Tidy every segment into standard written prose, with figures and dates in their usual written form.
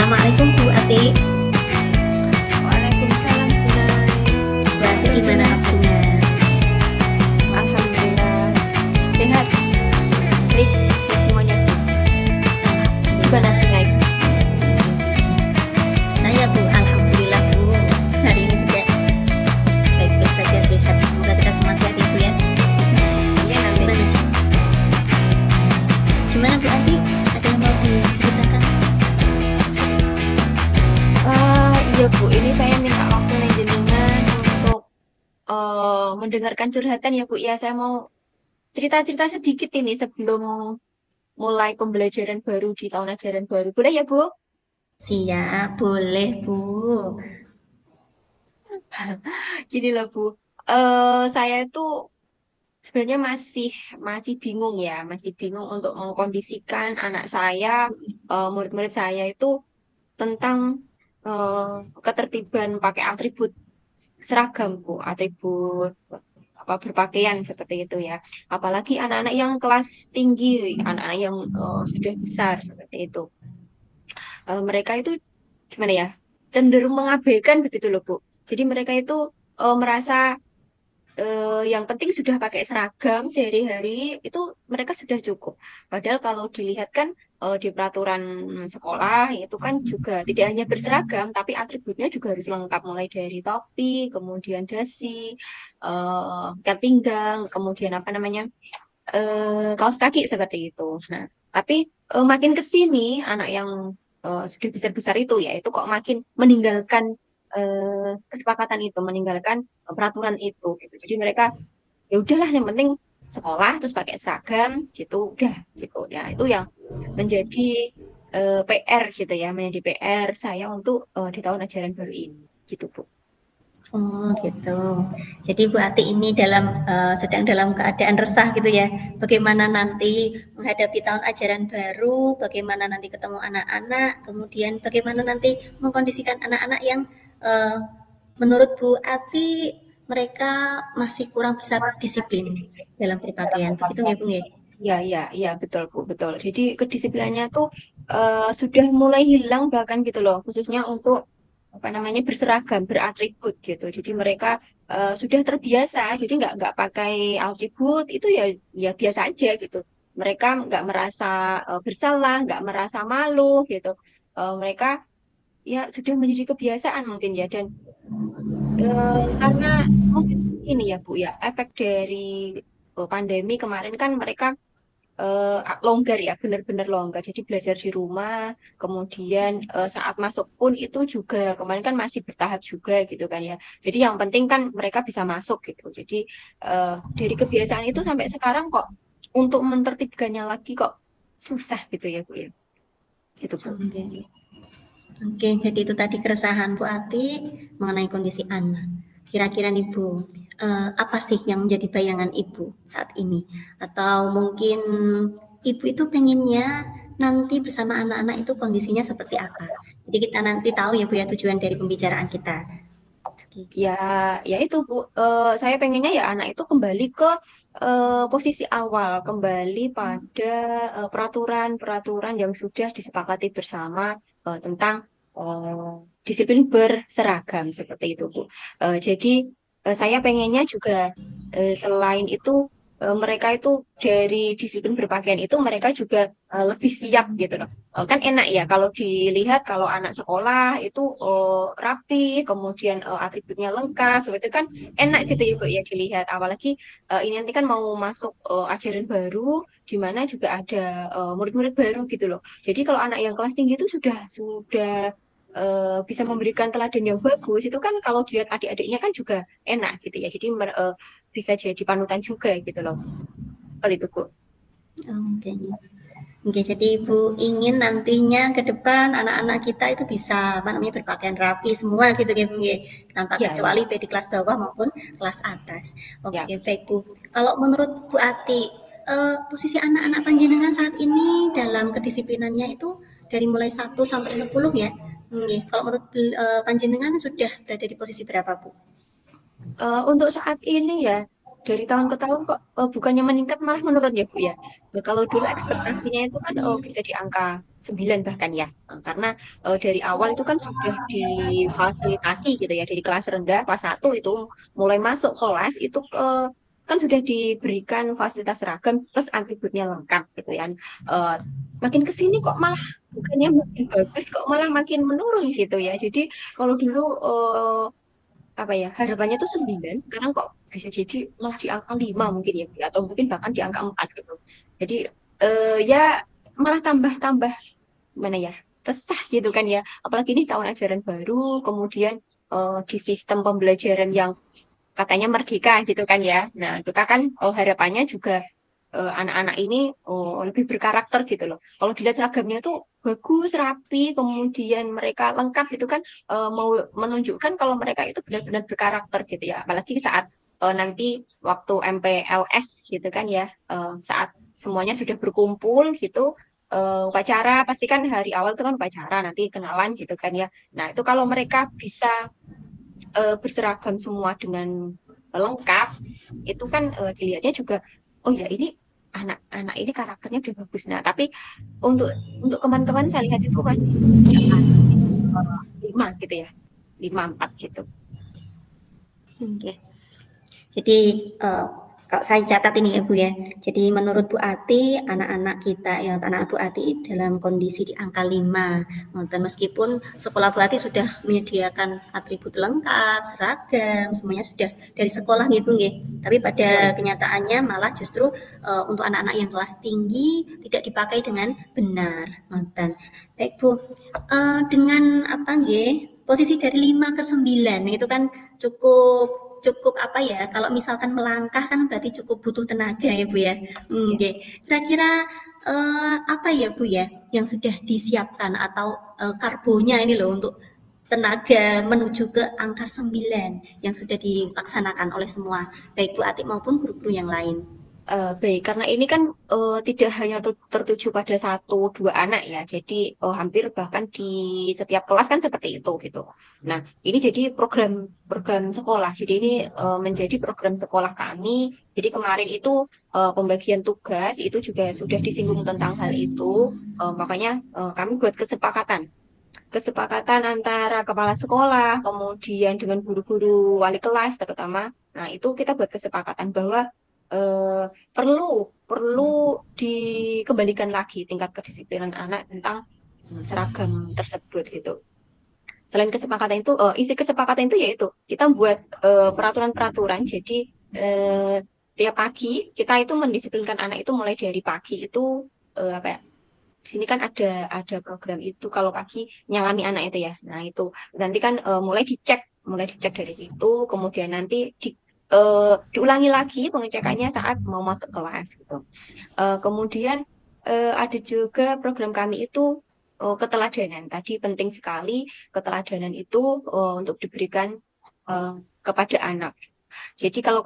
Assalamualaikum Bu Ati. Waalaikumsalam Bunai. Bu Ati gimana kabarnya? Alhamdulillah sehat. Baik ya semuanya. Gimana Bunai? Saya Bu, Alhamdulillah Bu. Hari ini juga baik-baik saja, sehat. Semoga kita semua sehat ya Bu ya. Ya nanti. Gimana Bu Ati? Ada yang mau diceritakan? Iya Bu, ini saya minta waktu jenengan untuk mendengarkan curhatan ya Bu ya. Saya mau cerita-cerita sedikit ini sebelum mulai pembelajaran baru di tahun ajaran baru. Boleh ya Bu? Siap, boleh Bu. Gini loh Bu, saya itu sebenarnya masih bingung ya, masih bingung untuk mengkondisikan anak saya, murid-murid saya itu tentang ketertiban pakai atribut seragam Bu, atribut apa berpakaian seperti itu ya. Apalagi anak-anak yang kelas tinggi, anak-anak yang sudah besar seperti itu. Mereka itu gimana ya? Cenderung mengabaikan begitu loh Bu. Jadi mereka itu merasa yang penting sudah pakai seragam sehari-hari itu mereka sudah cukup. Padahal kalau dilihat kan di peraturan sekolah itu kan juga tidak hanya berseragam, tapi atributnya juga harus lengkap mulai dari topi, kemudian dasi, ikat pinggang, kemudian apa namanya kaos kaki seperti itu. Nah, tapi makin ke sini anak yang sudah besar-besar itu ya itu kok makin meninggalkan kesepakatan itu, meninggalkan peraturan itu gitu. Jadi mereka ya udahlah yang penting sekolah terus pakai seragam gitu udah gitu. Ya itu yang menjadi PR gitu ya, menjadi PR saya untuk di tahun ajaran baru ini gitu Bu. Oh gitu. Jadi Bu Ati ini sedang dalam keadaan resah gitu ya. Bagaimana nanti menghadapi tahun ajaran baru, bagaimana nanti ketemu anak-anak, kemudian bagaimana nanti mengkondisikan anak-anak yang menurut Bu Ati mereka masih kurang bisa disiplin dalam berpakaian. Begitu ya Bu ya? Ya, betul Bu, betul. Jadi kedisiplinannya tuh sudah mulai hilang bahkan gitu loh, khususnya untuk apa namanya berseragam, beratribut gitu. Jadi mereka sudah terbiasa, jadi nggak pakai atribut itu ya biasa aja gitu. Mereka nggak merasa bersalah, nggak merasa malu gitu. Mereka ya sudah menjadi kebiasaan mungkin ya dan karena mungkin ini ya Bu ya efek dari pandemi kemarin kan mereka longgar ya, benar-benar longgar. Jadi belajar di rumah, kemudian saat masuk pun itu juga kemarin kan masih bertahap juga gitu kan ya. Jadi yang penting kan mereka bisa masuk gitu. Jadi dari kebiasaan itu sampai sekarang kok untuk mentertibkannya lagi kok susah gitu ya Bu ya. Gitu Bu. Oke. Oke, jadi itu tadi keresahan Bu Ati mengenai kondisi anak. Kira-kira nih Bu, apa sih yang menjadi bayangan Ibu saat ini? Atau mungkin Ibu itu pengennya nanti bersama anak-anak itu kondisinya seperti apa? Jadi kita nanti tahu ya Bu ya tujuan dari pembicaraan kita. Ya, ya itu Bu. Saya pengennya ya anak itu kembali ke posisi awal, kembali pada peraturan-peraturan yang sudah disepakati bersama tentang disiplin berseragam seperti itu Bu. Jadi saya pengennya juga selain itu mereka itu dari disiplin berpakaian itu mereka juga lebih siap gitu loh. Kan enak ya kalau dilihat kalau anak sekolah itu rapi, kemudian atributnya lengkap, seperti itu kan enak gitu ya Bu ya dilihat. Apalagi ini nanti kan mau masuk ajaran baru, di mana juga ada murid-murid baru gitu loh. Jadi kalau anak yang kelas tinggi itu sudah bisa memberikan teladan yang bagus, itu kan kalau dilihat adik-adiknya kan juga enak gitu ya. Jadi bisa jadi panutan juga gitu loh. Kalau itu Bu. Oke. Oke, jadi Ibu ingin nantinya ke depan anak-anak kita itu bisa apa namanya berpakaian rapi semua gitu ya Bu ya, tanpa Ya. kecuali baik di kelas bawah maupun kelas atas. Ya. Oke, baik Bu. Kalau menurut Bu Ati, posisi anak-anak panjenengan saat ini dalam kedisiplinannya itu dari mulai 1 sampai 10 ya? Oke, kalau menurut panjenengan sudah berada di posisi berapa Bu? Untuk saat ini ya dari tahun ke tahun kok bukannya meningkat malah menurun ya Bu ya. Nah, kalau dulu ekspektasinya itu kan bisa di angka 9 bahkan ya. Karena dari awal itu kan sudah difasilitasi gitu ya dari kelas rendah, kelas 1 itu mulai masuk kelas itu kan sudah diberikan fasilitas seragam plus atributnya lengkap gitu ya. Eh, Makin ke sini kok malah bukannya makin bagus kok malah makin menurun gitu ya. Jadi kalau dulu apa ya harapannya tuh 9 sekarang kok bisa jadi malah di angka 5 mungkin ya Bu, atau mungkin bahkan di angka 4 gitu. Jadi ya malah tambah-tambah mana ya resah gitu kan ya, apalagi ini tahun ajaran baru kemudian di sistem pembelajaran yang katanya merdeka gitu kan ya. Nah kita kan harapannya juga anak-anak ini lebih berkarakter gitu loh. Kalau dilihat seragamnya tuh bagus, rapi, kemudian mereka lengkap gitu kan, mau menunjukkan kalau mereka itu benar-benar berkarakter gitu ya. Apalagi saat nanti waktu MPLS gitu kan ya, saat semuanya sudah berkumpul gitu, upacara pasti kan hari awal itu kan upacara nanti kenalan gitu kan ya. Nah itu kalau mereka bisa berseragam semua dengan lengkap, itu kan dilihatnya juga, oh ya ini anak-anak ini karakternya udah bagus. Nah, tapi untuk kemarin-kemarin saya lihat itu masih di angka 5 gitu ya, 5 4 gitu. Oke. Jadi kalau saya catat ini ya Bu ya. Jadi menurut Bu Ati, anak-anak kita ya, anak-anak Bu Ati dalam kondisi di angka 5. Dan meskipun sekolah Bu Ati sudah menyediakan atribut lengkap, seragam, semuanya sudah dari sekolah gitu nggih. Tapi pada kenyataannya malah justru untuk anak-anak yang kelas tinggi tidak dipakai dengan benar. Dan baik Bu, dengan apa nggih? Posisi dari 5 ke 9 itu kan cukup cukup apa ya, kalau misalkan melangkah kan berarti cukup butuh tenaga ya Bu ya. Oke. Kira-kira apa ya Bu ya yang sudah disiapkan atau karbonya ini loh untuk tenaga menuju ke angka 9 yang sudah dilaksanakan oleh semua baik Bu Atik maupun guru-guru yang lain. Baik, karena ini kan tidak hanya tertuju pada satu dua anak ya, jadi hampir bahkan di setiap kelas kan seperti itu gitu. Nah, ini jadi program sekolah. Jadi ini menjadi program sekolah kami. Jadi kemarin itu pembagian tugas itu juga sudah disinggung tentang hal itu. Makanya kami buat kesepakatan antara kepala sekolah, kemudian dengan guru-guru wali kelas terutama. Nah, itu kita buat kesepakatan bahwa eh, perlu perlu dikembalikan lagi tingkat kedisiplinan anak tentang seragam tersebut gitu. Selain kesepakatan itu, isi kesepakatan itu yaitu kita buat peraturan-peraturan. Jadi eh, tiap pagi kita itu mendisiplinkan anak itu mulai dari pagi itu apa ya? Di sini kan ada program itu kalau pagi nyalami anak itu ya. Nah itu nanti kan mulai dicek dari situ, kemudian nanti diulangi lagi pengecekannya saat mau masuk kelas gitu. Kemudian ada juga program kami itu keteladanan. Tadi penting sekali keteladanan itu untuk diberikan kepada anak. Jadi kalau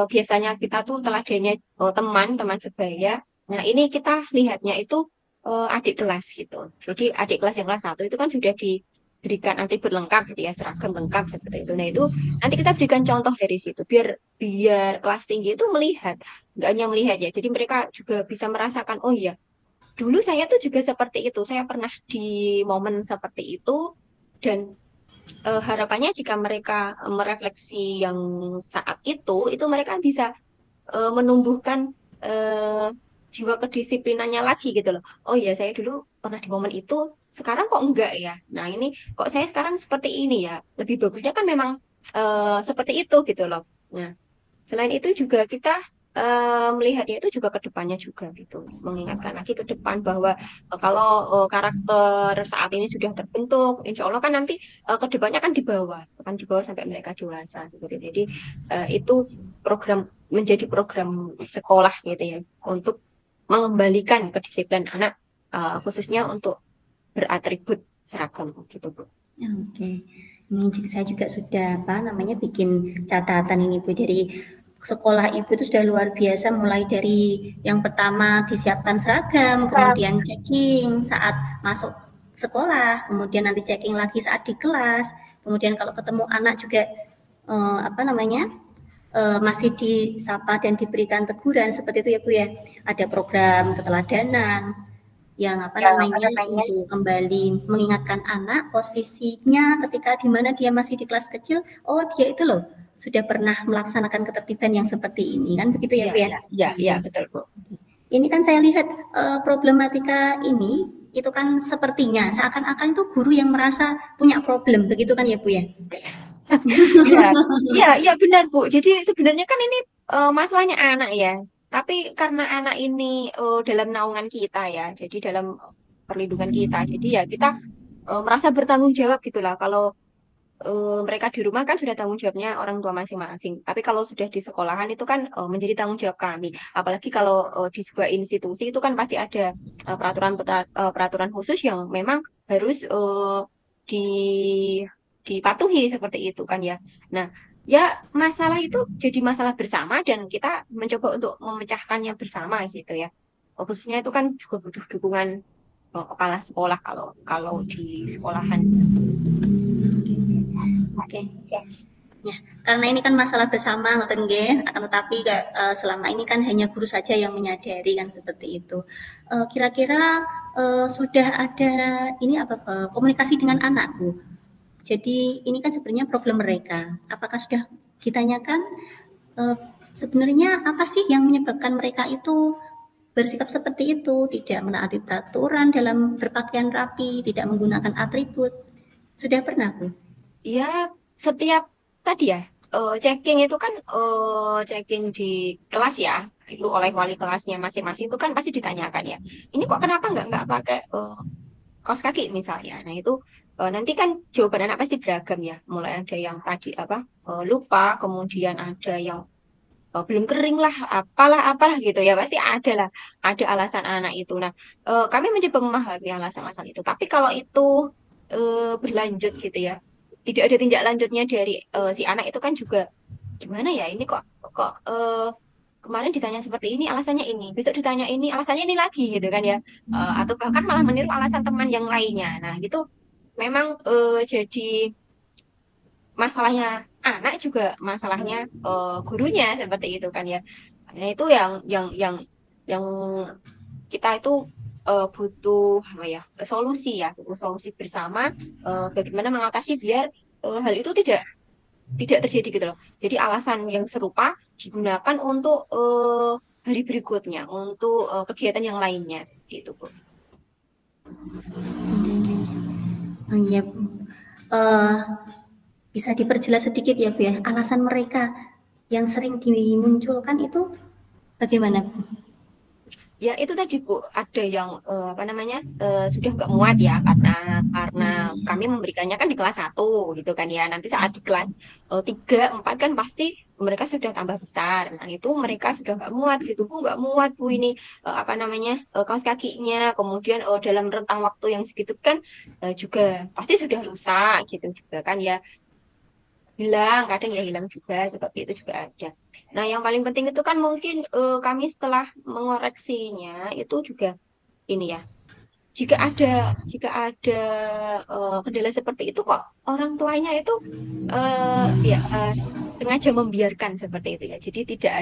biasanya kita tuh teladannya teman-teman sebaya. Nah ini kita lihatnya itu adik kelas gitu. Jadi adik kelas yang kelas 1 itu kan sudah diberikan atribut lengkap gitu ya, seragam lengkap seperti itu. Nah itu nanti kita berikan contoh dari situ biar biar kelas tinggi itu melihat, nggak hanya melihat ya. Jadi mereka juga bisa merasakan, oh iya, dulu saya tuh juga seperti itu. Saya pernah di momen seperti itu dan harapannya jika mereka merefleksi yang saat itu mereka bisa menumbuhkan eh, jiwa kedisiplinannya lagi gitu loh. Oh iya, saya dulu pernah di momen itu, sekarang kok enggak ya? Nah ini kok saya sekarang seperti ini ya? Lebih bagusnya kan memang seperti itu gitu loh. Nah, selain itu juga kita melihatnya itu juga ke depannya juga gitu. Mengingatkan lagi ke depan bahwa kalau karakter saat ini sudah terbentuk, insya Allah kan nanti ke depannya akan dibawa sampai mereka dewasa seperti itu. Jadi itu menjadi program sekolah gitu ya untuk mengembalikan kedisiplinan anak khususnya untuk beratribut seragam gitu Bu. Oke. Ini saya juga sudah apa namanya bikin catatan ini Bu dari sekolah Ibu itu sudah luar biasa mulai dari yang pertama disiapkan seragam, kemudian checking saat masuk sekolah, kemudian nanti checking lagi saat di kelas, kemudian kalau ketemu anak juga apa namanya masih disapa dan diberikan teguran seperti itu ya Bu ya. Ada program keteladanan yang namanya untuk kembali mengingatkan anak posisinya ketika di mana dia masih di kelas kecil, oh dia itu loh sudah pernah melaksanakan ketertiban yang seperti ini kan begitu ya Bu ya? Iya, betul Bu. Ini kan saya lihat problematika ini itu kan sepertinya seakan-akan itu guru yang merasa punya problem begitu kan ya Bu ya? Iya benar Bu. Jadi sebenarnya kan ini masalahnya anak ya. Tapi karena anak ini dalam naungan kita ya, jadi dalam perlindungan kita. Jadi ya kita merasa bertanggung jawab gitulah. Kalau mereka di rumah kan sudah tanggung jawabnya orang tua masing-masing. Tapi kalau sudah di sekolahan itu kan menjadi tanggung jawab kami. Apalagi kalau di sebuah institusi itu kan pasti ada peraturan khusus yang memang harus di dipatuhi seperti itu kan ya. Nah, ya masalah itu jadi masalah bersama dan kita mencoba untuk memecahkannya bersama gitu ya. Khususnya itu kan juga butuh dukungan kepala sekolah kalau kalau di sekolahan. Oke. Ya, karena ini kan masalah bersama ngoten nggih, akan tetapi selama ini kan hanya guru saja yang menyadari kan seperti itu. Kira-kira sudah ada ini komunikasi dengan anak Bu? Jadi ini kan sebenarnya problem mereka. Apakah sudah ditanyakan sebenarnya apa sih yang menyebabkan mereka itu bersikap seperti itu, tidak menaati peraturan dalam berpakaian rapi, tidak menggunakan atribut? Sudah pernah Bu? Ya, setiap tadi ya, checking itu kan checking di kelas ya, itu oleh wali kelasnya masing-masing itu kan pasti ditanyakan ya. Ini kok kenapa nggak pakai kaos kaki misalnya? Nah itu nanti kan jawaban anak pasti beragam ya. Mulai ada yang tadi lupa, kemudian ada yang belum kering lah, apalah gitu ya. Pasti ada lah, ada alasan anak itu. Nah kami mencoba memahami alasan-alasan itu. Tapi kalau itu berlanjut gitu ya, tidak ada tindak lanjutnya dari si anak itu kan juga gimana ya ini kok kemarin ditanya seperti ini alasannya ini besok ditanya ini alasannya ini lagi gitu kan ya. Atau bahkan malah meniru alasan teman yang lainnya. Nah itu memang jadi masalahnya anak juga masalahnya gurunya seperti itu kan ya. Nah itu yang kita itu butuh apa ya solusi ya, butuh solusi bersama bagaimana mengatasi biar hal itu tidak terjadi gitu loh. Jadi alasan yang serupa digunakan untuk hari berikutnya, untuk kegiatan yang lainnya seperti itu Bu. Iya, bisa diperjelas sedikit ya Bu ya, alasan mereka yang sering dimunculkan itu bagaimana Bu? Ya itu tadi Bu, ada yang sudah nggak muat ya karena kami memberikannya kan di kelas 1 gitu kan ya. Nanti saat di kelas 3, 4 kan pasti mereka sudah tambah besar. Nah itu mereka sudah nggak muat gitu Bu, nggak muat Bu ini kaos kakinya. Kemudian dalam rentang waktu yang segitu kan juga pasti sudah rusak gitu juga kan ya. Hilang, kadang ya hilang juga, seperti itu juga ada. Nah, yang paling penting itu kan mungkin kami setelah mengoreksinya itu juga ini ya. Jika ada kendala seperti itu kok orang tuanya itu sengaja membiarkan seperti itu ya. Jadi tidak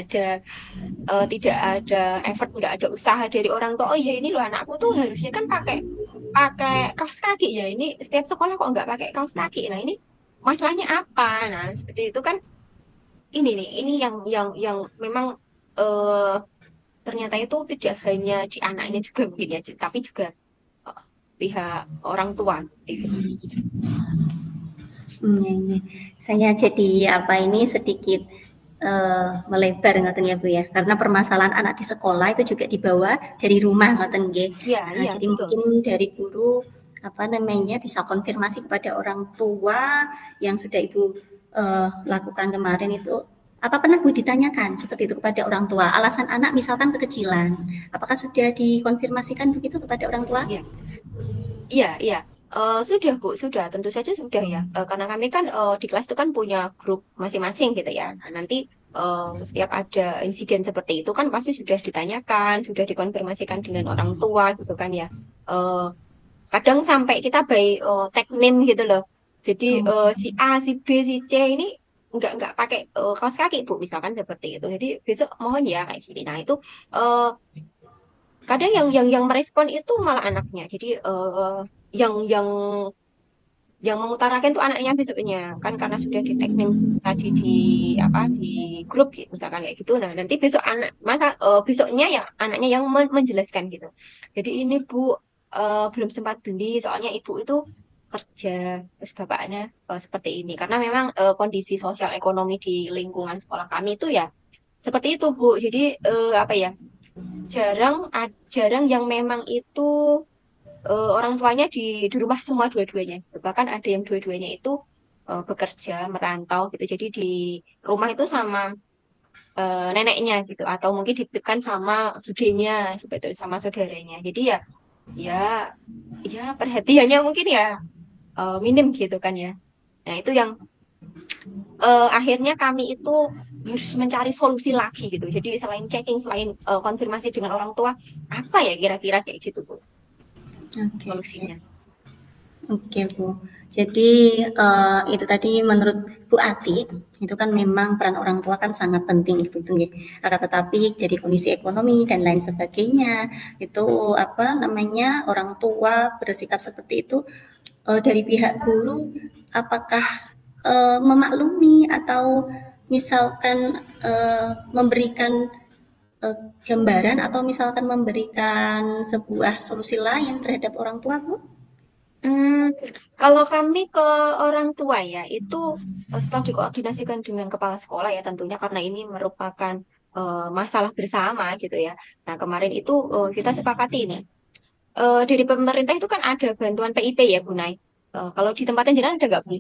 ada effort, nggak ada usaha dari orang tua. Oh ya ini loh anakku tuh harusnya kan pakai pakai kaos kaki ya. Ini setiap sekolah kok nggak pakai kaos kaki. Nah ini masalahnya apa? Nah seperti itu kan ini yang memang eh, ternyata itu tidak hanya di anaknya juga mungkin ya, tapi juga pihak orang tua. Ya. Saya jadi ini sedikit melebar ngoten ya Bu ya, karena permasalahan anak di sekolah itu juga dibawa dari rumah ngoten nggih. Jadi betul. Mungkin dari guru bisa konfirmasi kepada orang tua yang sudah Ibu lakukan kemarin itu, apa pernah Bu ditanyakan seperti itu kepada orang tua, alasan anak misalkan kekecilan, apakah sudah dikonfirmasikan begitu kepada orang tua? Iya. Sudah Bu, sudah tentu saja sudah ya. Karena kami kan di kelas itu kan punya grup masing-masing gitu ya. Nah, nanti setiap ada insiden seperti itu kan pasti sudah ditanyakan, sudah dikonfirmasikan dengan orang tua gitu kan ya. Kadang sampai kita by tag name gitu loh. Jadi si A, si B, si C ini nggak pakai kaos kaki Bu, misalkan seperti itu. Jadi besok mohon ya kayak gini. Nah itu eh, kadang yang merespon itu malah anaknya. Jadi yang mengutarakan itu anaknya besoknya kan, karena sudah di tagging tadi di apa di grup gitu, misalkan kayak gitu. Nah nanti besok anak maka besoknya ya anaknya yang menjelaskan gitu. Jadi ini Bu, belum sempat beli soalnya ibu itu kerja, terus bapaknya seperti ini karena memang kondisi sosial ekonomi di lingkungan sekolah kami itu ya seperti itu Bu. Jadi apa ya, jarang yang memang itu orang tuanya di rumah semua dua-duanya. Bahkan ada yang dua-duanya itu bekerja, merantau gitu. Jadi di rumah itu sama neneknya gitu, atau mungkin dititipkan sama budenya seperti itu, sama saudaranya. Jadi ya ya ya perhatiannya mungkin ya minim gitu kan ya. Nah, itu yang akhirnya kami itu harus mencari solusi lagi gitu. Jadi selain checking, selain konfirmasi dengan orang tua, apa ya kira-kira kayak gitu Bu Oke, oke. solusinya. Oke, Bu. Jadi, itu tadi menurut Bu Ati, itu kan memang peran orang tua kan sangat penting gitu ya. Akan tetapi dari kondisi ekonomi dan lain sebagainya, itu apa namanya, orang tua bersikap seperti itu, dari pihak guru apakah, memaklumi atau misalkan, memberikan, gambaran atau misalkan memberikan sebuah solusi lain terhadap orang tua, Bu? Hmm, kalau kami ke orang tua ya, itu setelah dikoordinasikan dengan kepala sekolah ya tentunya karena ini merupakan masalah bersama gitu ya. Nah kemarin itu kita sepakati ini. Dari pemerintah itu kan ada bantuan PIP ya Bu Nay. Kalau di tempatnya jenengan ada nggak Bu?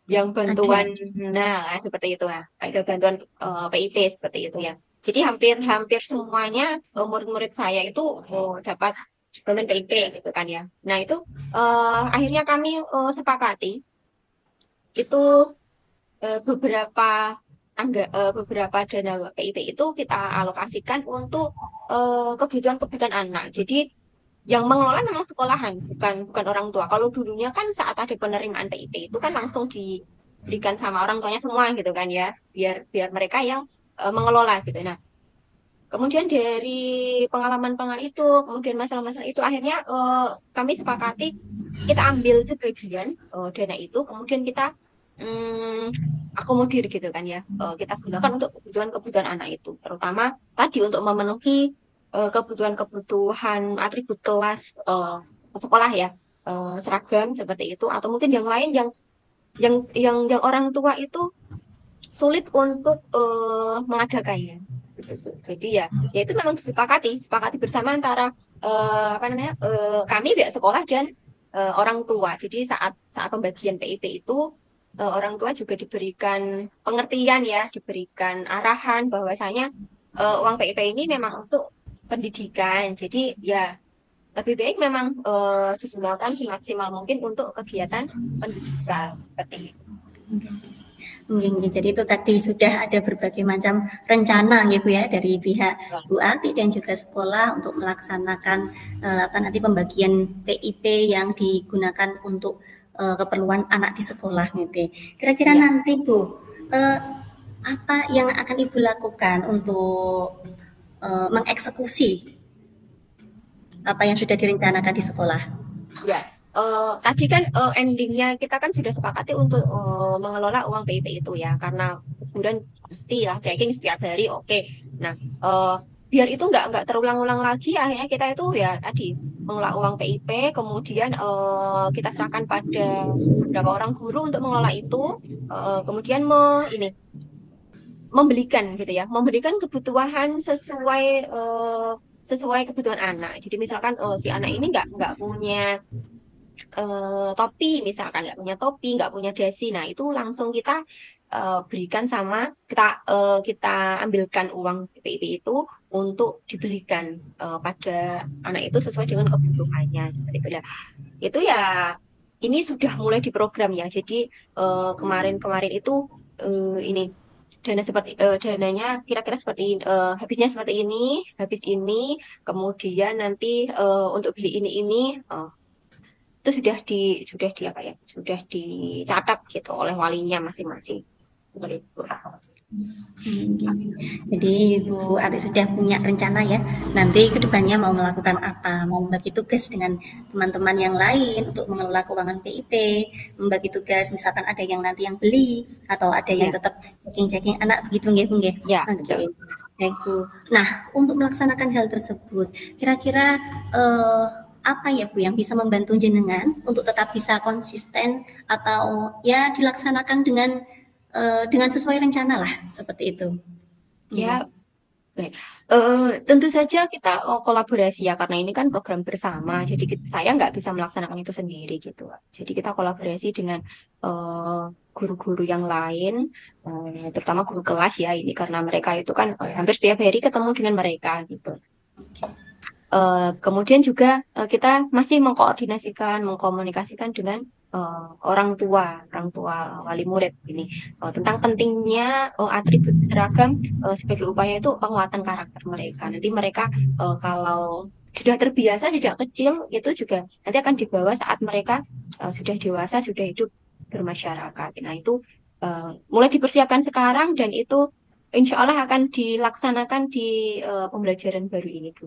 Yang bantuan, Ada. nah seperti itu ya. Ada bantuan PIP seperti itu ya. Jadi hampir semuanya murid-murid saya itu dapat bantuan PIP gitu kan ya. Nah itu akhirnya kami sepakati itu beberapa dana PIP itu kita alokasikan untuk kebutuhan-kebutuhan anak. Jadi yang mengelola memang sekolahan, bukan bukan orang tua. Kalau dulunya kan saat ada penerimaan PIP itu kan langsung diberikan sama orang tuanya semua gitu kan ya, biar biar mereka yang mengelola gitu. Nah, kemudian dari pengalaman-pengalaman itu, kemudian masalah-masalah itu, akhirnya kami sepakati kita ambil sebagian dana itu, kemudian kita mm, akomodir gitu kan ya. Kita gunakan untuk kebutuhan-kebutuhan anak itu, terutama tadi untuk memenuhi kebutuhan-kebutuhan atribut kelas sekolah ya, seragam seperti itu, atau mungkin yang lain yang orang tua itu sulit untuk mengadakannya. Gitu. Jadi ya itu memang disepakati bersama antara apa namanya kami pihak sekolah dan orang tua. Jadi saat saat pembagian PIP itu orang tua juga diberikan pengertian ya, diberikan arahan bahwasanya uang PIP ini memang untuk pendidikan. Jadi ya lebih baik memang digunakan semaksimal mungkin untuk kegiatan pendidikan seperti itu. Nggih, jadi itu tadi sudah ada berbagai macam rencana gitu ya dari pihak Bu Ati dan juga sekolah untuk melaksanakan apa nanti pembagian PIP yang digunakan untuk keperluan anak di sekolah gitu. Kira-kira Iya. nanti Bu, eh, apa yang akan Ibu lakukan untuk mengeksekusi apa yang sudah direncanakan di sekolah? Ya, tadi kan endingnya kita kan sudah sepakati untuk mengelola uang PIP itu ya, karena kemudian pasti lah checking setiap hari, oke. Nah, biar itu nggak terulang-ulang lagi, akhirnya kita itu ya tadi mengelola uang PIP, kemudian kita serahkan pada beberapa orang guru untuk mengelola itu, kemudian ini membelikan gitu ya, memberikan kebutuhan sesuai kebutuhan anak. Jadi misalkan si anak ini nggak punya topi misalkan, nggak punya topi, nggak punya dasi, nah itu langsung kita berikan sama kita ambilkan uang PIP itu untuk dibelikan pada anak itu sesuai dengan kebutuhannya seperti itu ya. Itu ya ini sudah mulai diprogram ya. Jadi kemarin-kemarin itu ini dananya kira-kira seperti habisnya seperti ini, habis ini, kemudian nanti untuk beli ini itu sudah di apa ya, sudah dicatat gitu oleh walinya masing-masing. Jadi Bu Ati sudah punya rencana ya, nanti kedepannya mau melakukan apa, mau membagi tugas dengan teman-teman yang lain untuk mengelola keuangan PIP, membagi tugas misalkan ada yang nanti yang beli atau ada yang Ya. tetap checking-checking anak begitu nggih Bu nggih? Ya, Oke. betul. Baik Bu. Nah, untuk melaksanakan hal tersebut, kira-kira apa ya Bu yang bisa membantu jenengan untuk tetap bisa konsisten atau ya dilaksanakan dengan sesuai rencana lah seperti itu. Ya, baik. Tentu saja kita kolaborasi ya, karena ini kan program bersama. Jadi saya nggak bisa melaksanakan itu sendiri gitu. Jadi kita kolaborasi dengan guru-guru yang lain, terutama guru kelas ya ini, karena mereka itu kan hampir setiap hari ketemu dengan mereka gitu. Kemudian juga kita masih mengkomunikasikan dengan orang tua wali murid ini tentang pentingnya atribut seragam sebagai upaya itu penguatan karakter mereka. Nanti mereka kalau sudah terbiasa sejak kecil itu juga nanti akan dibawa saat mereka sudah dewasa, sudah hidup bermasyarakat. Nah itu mulai dipersiapkan sekarang dan itu insya Allah akan dilaksanakan di pembelajaran baru ini, Bu.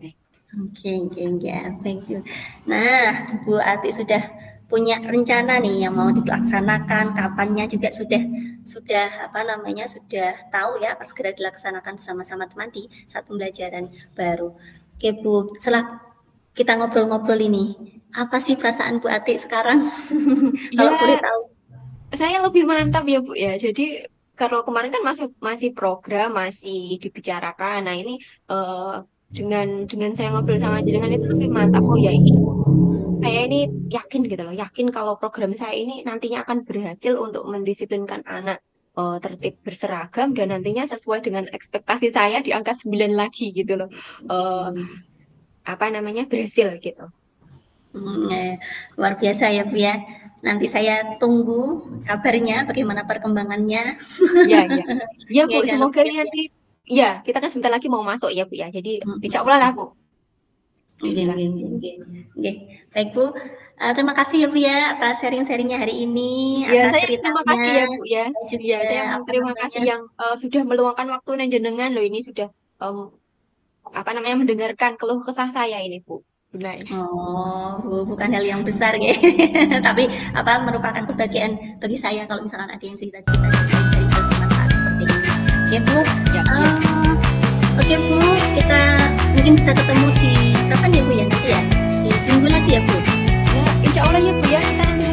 Oke, ya, baik. Nah, Bu Ati sudah punya rencana nih yang mau dilaksanakan, kapannya juga sudah apa namanya sudah tahu ya, pas segera dilaksanakan bersama-sama teman di saat pembelajaran baru. Oke Bu, setelah kita ngobrol-ngobrol ini, apa sih perasaan Bu Ati sekarang? Kalau boleh tahu. Saya lebih mantap ya Bu ya. Jadi kalau kemarin kan masih program, masih dibicarakan. Nah ini dengan saya ngobrol sama jenengan itu lebih mantap. Oh ya ini saya ini yakin gitu loh, yakin kalau program saya ini nantinya akan berhasil untuk mendisiplinkan anak tertib berseragam dan nantinya sesuai dengan ekspektasi saya di angka 9 lagi gitu loh. Apa namanya berhasil gitu. Luar biasa ya Bu ya. Nanti saya tunggu kabarnya bagaimana perkembangannya. Ya Bu, semoga nanti ya kita kan sebentar lagi mau masuk ya Bu ya. Jadi insya Allah lah Bu. Baik Bu, terima kasih ya Bu ya atas sharing-sharingnya hari ini, ya, atas saya ceritanya. Terima kasih ya Bu ya. Juga, saya terima kasih yang sudah meluangkan waktu dan jenengan loh ini sudah mendengarkan keluh kesah saya ini Bu. Benar. Oh, Bu, bukan hal yang besar ya. Tapi merupakan kebahagiaan bagi saya kalau misalkan ada yang cerita-cerita dan sharing-sharing hal bermanfaat seperti ini. Oke Bu, Oke Bu, kita mungkin bisa ketemu di kapan ya Bu ya nanti ya? Di seminggu lagi ya Bu? Ya, insya Allah ya Bu ya, kita nanti